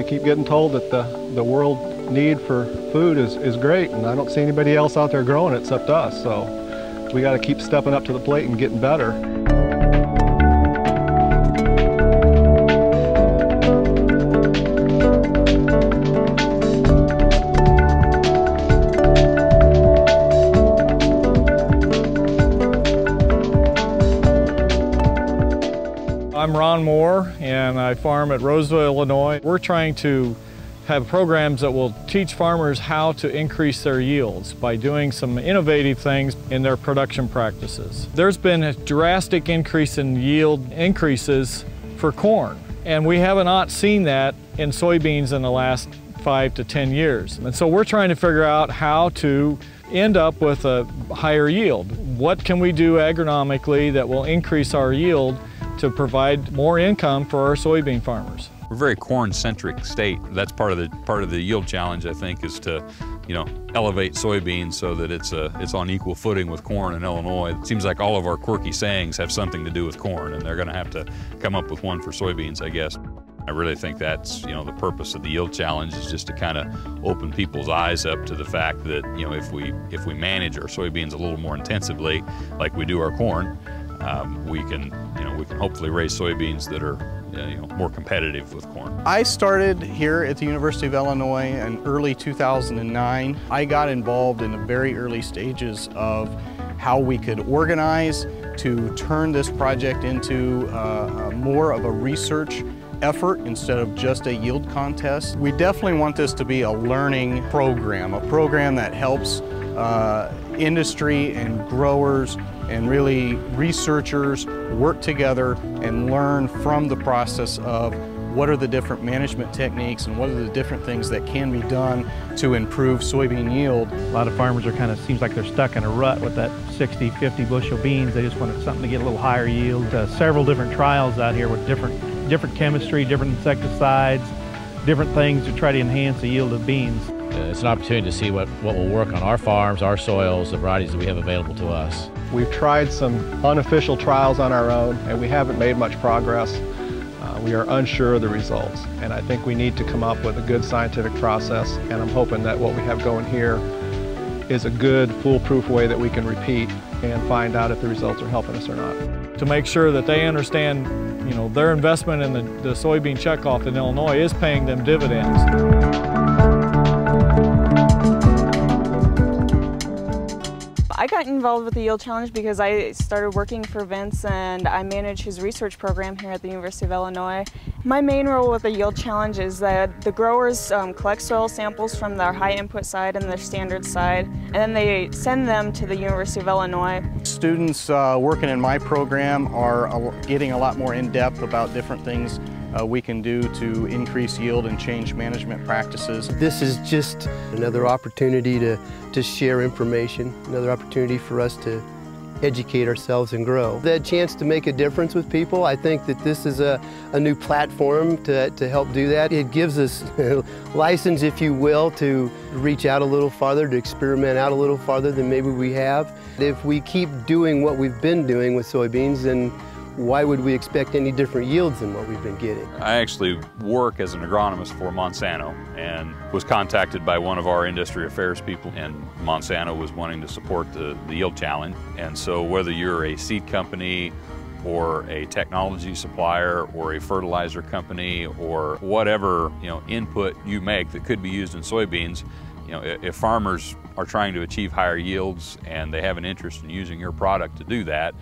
keep getting told that the world need for food is great, and I don't see anybody else out there growing it except us. So we got to keep stepping up to the plate and getting better. I'm Ron Moore, and I farm at Roseville, Illinois. We're trying to have programs that will teach farmers how to increase their yields by doing some innovative things in their production practices. There's been a drastic increase in yield increases for corn, and we have not seen that in soybeans in the last 5 to 10 years. And so we're trying to figure out how to end up with a higher yield. What can we do agronomically that will increase our yield to provide more income for our soybean farmers? We're a very corn-centric state. That's part of the yield challenge, I think, is to, elevate soybeans so that it's on equal footing with corn in Illinois. It seems like all of our quirky sayings have something to do with corn, and they're going to have to come up with one for soybeans, I guess. I really think that's, the purpose of the yield challenge is just to kind of open people's eyes up to the fact that, if we manage our soybeans a little more intensively, like we do our corn, we can hopefully raise soybeans that are more competitive with corn. I started here at the University of Illinois in early 2009. I got involved in the very early stages of how we could organize to turn this project into more of a research effort instead of just a yield contest. We definitely want this to be a learning program, a program that helps industry and growers and really researchers work together and learn from the process of what are the different management techniques and what are the different things that can be done to improve soybean yield. A lot of farmers are seems like they're stuck in a rut with that 60, 50 bushel beans. They just want something to get a little higher yield. Several different trials out here with different chemistry, different insecticides, different things to try to enhance the yield of beans. It's an opportunity to see what will work on our farms, our soils, the varieties that we have available to us. We've tried some unofficial trials on our own, and we haven't made much progress. We are unsure of the results, and I think we need to come up with a good scientific process, and I'm hoping that what we have going here is a good, foolproof way that we can repeat and find out if the results are helping us or not. To make sure that they understand, their investment in the soybean checkoff in Illinois is paying them dividends. I got involved with the Yield Challenge because I started working for Vince and I manage his research program here at the University of Illinois. My main role with the Yield Challenge is that the growers collect soil samples from their high input side and their standard side, and then they send them to the University of Illinois. Students working in my program are getting a lot more in-depth about different things we can do to increase yield and change management practices. This is just another opportunity to share information, another opportunity for us to educate ourselves and grow. That chance to make a difference with people, I think that this is a new platform to help do that. It gives us license, if you will, to reach out a little farther, to experiment out a little farther than maybe we have. If we keep doing what we've been doing with soybeans, then why would we expect any different yields than what we've been getting? I actually work as an agronomist for Monsanto and was contacted by one of our industry affairs people, and Monsanto was wanting to support the yield challenge. And so whether you're a seed company or a technology supplier or a fertilizer company or whatever input you make that could be used in soybeans, if farmers are trying to achieve higher yields and they have an interest in using your product to do that,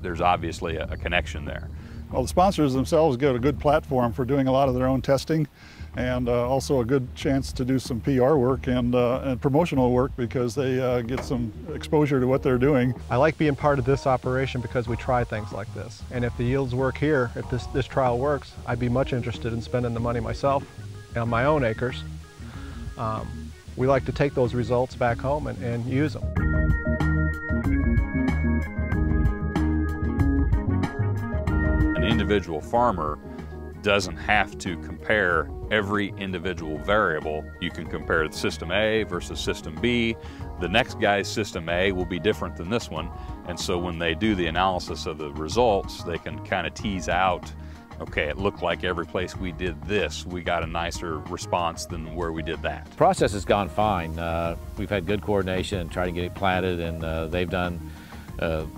there's obviously a connection there. Well, the sponsors themselves get a good platform for doing a lot of their own testing, and also a good chance to do some PR work and promotional work because they get some exposure to what they're doing. I like being part of this operation because we try things like this. And if the yields work here, if this trial works, I'd be much interested in spending the money myself on my own acres. We like to take those results back home and use them. An individual farmer doesn't have to compare every individual variable. You can compare System A versus System B. The next guy's System A will be different than this one, and so when they do the analysis of the results, they can kind of tease out okay, it looked like every place we did this, we got a nicer response than where we did that. The process has gone fine. We've had good coordination and tried to get it planted, and they've done,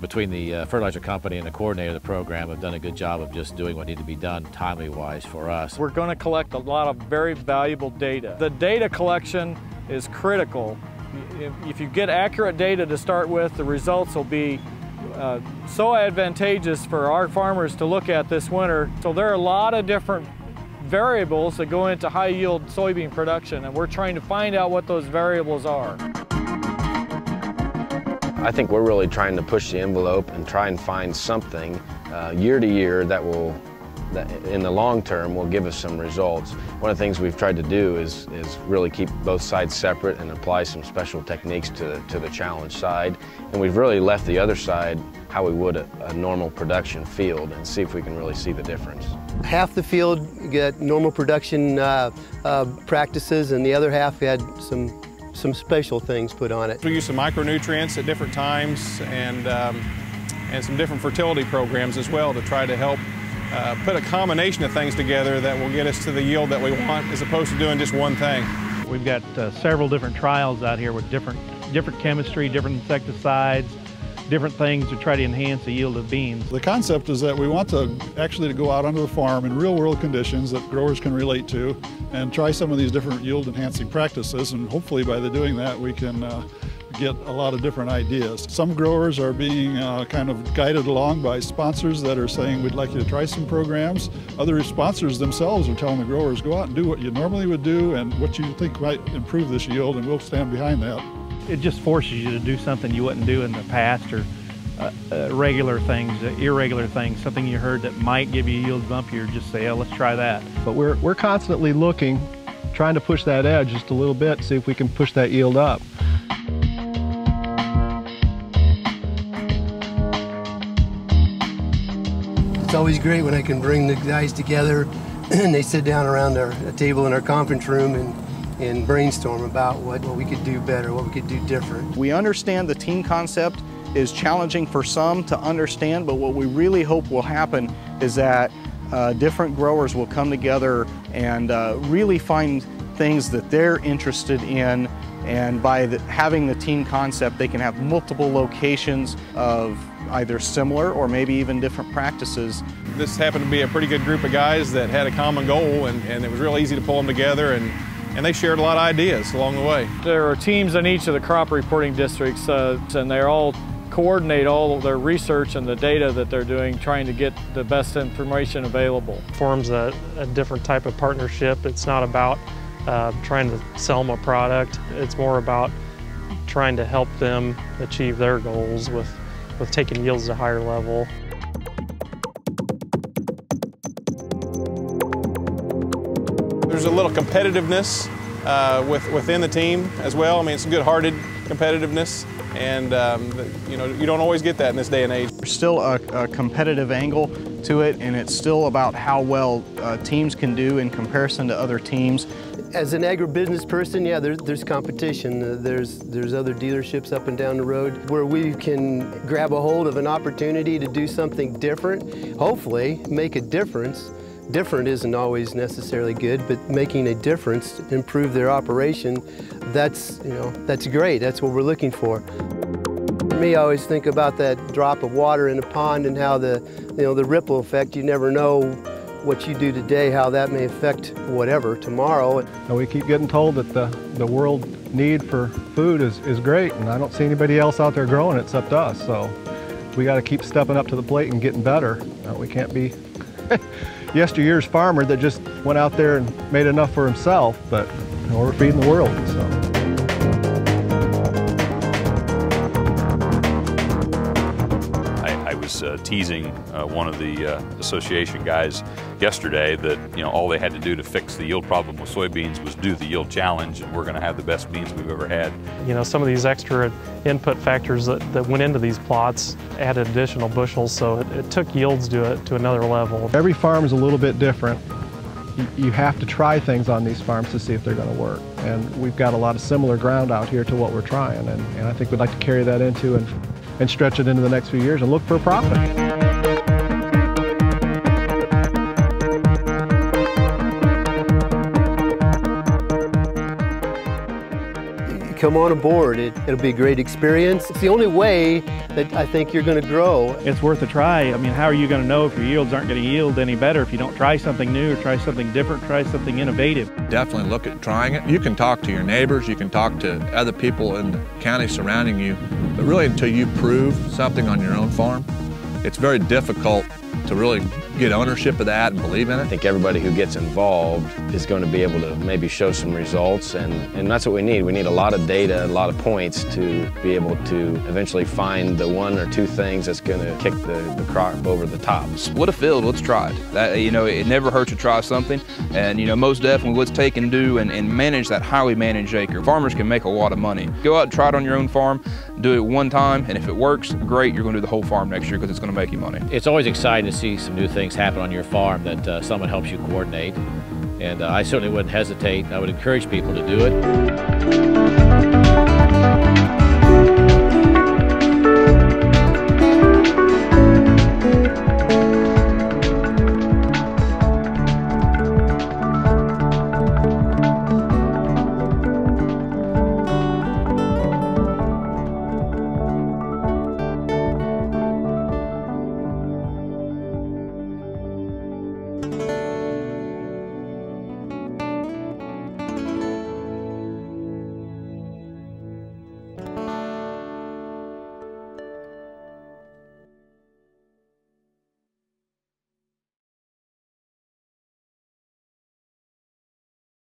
between the fertilizer company and the coordinator of the program, have done a good job of just doing what needed to be done timely-wise for us. We're going to collect a lot of very valuable data. The data collection is critical. If you get accurate data to start with, the results will be so advantageous for our farmers to look at this winter. So there are a lot of different variables that go into high yield soybean production, and we're trying to find out what those variables are. I think we're really trying to push the envelope and try and find something year to year that in the long term will give us some results. One of the things we've tried to do is really keep both sides separate and apply some special techniques to the challenge side. And we've really left the other side how we would a normal production field and see if we can really see the difference. Half the field get normal production practices, and the other half had some special things put on it. We use some micronutrients at different times and some different fertility programs as well to try to help put a combination of things together that will get us to the yield that we want, as opposed to doing just one thing. We've got several different trials out here with different chemistry, different insecticides, different things to try to enhance the yield of beans. The concept is that we want to actually go out onto the farm in real world conditions that growers can relate to and try some of these different yield enhancing practices, and hopefully by doing that we can get a lot of different ideas. Some growers are being kind of guided along by sponsors that are saying, we'd like you to try some programs. Other sponsors themselves are telling the growers, go out and do what you normally would do and what you think might improve this yield, and we'll stand behind that. It just forces you to do something you wouldn't do in the past, or regular things, irregular things, something you heard that might give you a yield bump, you just say, oh, let's try that. But we're constantly looking, trying to push that edge just a little bit, see if we can push that yield up. It's always great when I can bring the guys together and they sit down around a table in our conference room and brainstorm about what we could do better, what we could do different. We understand the team concept is challenging for some to understand, but what we really hope will happen is that different growers will come together and really find things that they're interested in, and by having the team concept, they can have multiple locations of either similar or maybe even different practices. This happened to be a pretty good group of guys that had a common goal, and it was real easy to pull them together, and they shared a lot of ideas along the way. There are teams in each of the crop reporting districts, and they all coordinate all of their research and the data that they're doing, trying to get the best information available. Forms a different type of partnership. It's not about trying to sell them a product. It's more about trying to help them achieve their goals with taking yields to a higher level. There's a little competitiveness within the team as well. I mean, it's good-hearted competitiveness, and you know, you don't always get that in this day and age. There's still a competitive angle to it, and it's still about how well teams can do in comparison to other teams. As an agribusiness person, yeah, there's competition. There's other dealerships up and down the road where we can grab a hold of an opportunity to do something different, hopefully make a difference. Different isn't always necessarily good, but making a difference, improve their operation, that's great. That's what we're looking for. For me, I always think about that drop of water in a pond and how the ripple effect. You never know what you do today, how that may affect whatever tomorrow. And we keep getting told that the world need for food is great, and I don't see anybody else out there growing it except us. So we got to keep stepping up to the plate and getting better. We can't be yesteryear's farmer that just went out there and made enough for himself, but we're feeding the world. So. I was teasing one of the association guys yesterday that all they had to do to fix the yield problem with soybeans was do the yield challenge, and we're going to have the best beans we've ever had. Some of these extra input factors that went into these plots added additional bushels, so it took yields to another level. Every farm is a little bit different. You have to try things on these farms to see if they're going to work, and we've got a lot of similar ground out here to what we're trying, and I think we'd like to carry that into and stretch it into the next few years and look for a profit. come on aboard. It'll be a great experience. It's the only way that I think you're going to grow. It's worth a try. I mean, how are you going to know if your yields aren't going to yield any better if you don't try something new or try something different, try something innovative? Definitely look at trying it. You can talk to your neighbors, you can talk to other people in the county surrounding you, but really until you prove something on your own farm, it's very difficult to really get ownership of that and believe in it. I think everybody who gets involved is going to be able to maybe show some results, and that's what we need. We need a lot of data, a lot of points to be able to eventually find the one or two things that's going to kick the crop over the top. Split a field, let's try it. That, it never hurts to try something, and most definitely let's take and do and manage that highly managed acre. Farmers can make a lot of money. Go out and try it on your own farm, do it one time, and if it works, great, you're going to do the whole farm next year because it's going to make you money. It's always exciting to see some new things happen on your farm that someone helps you coordinate, and I certainly wouldn't hesitate. I would encourage people to do it.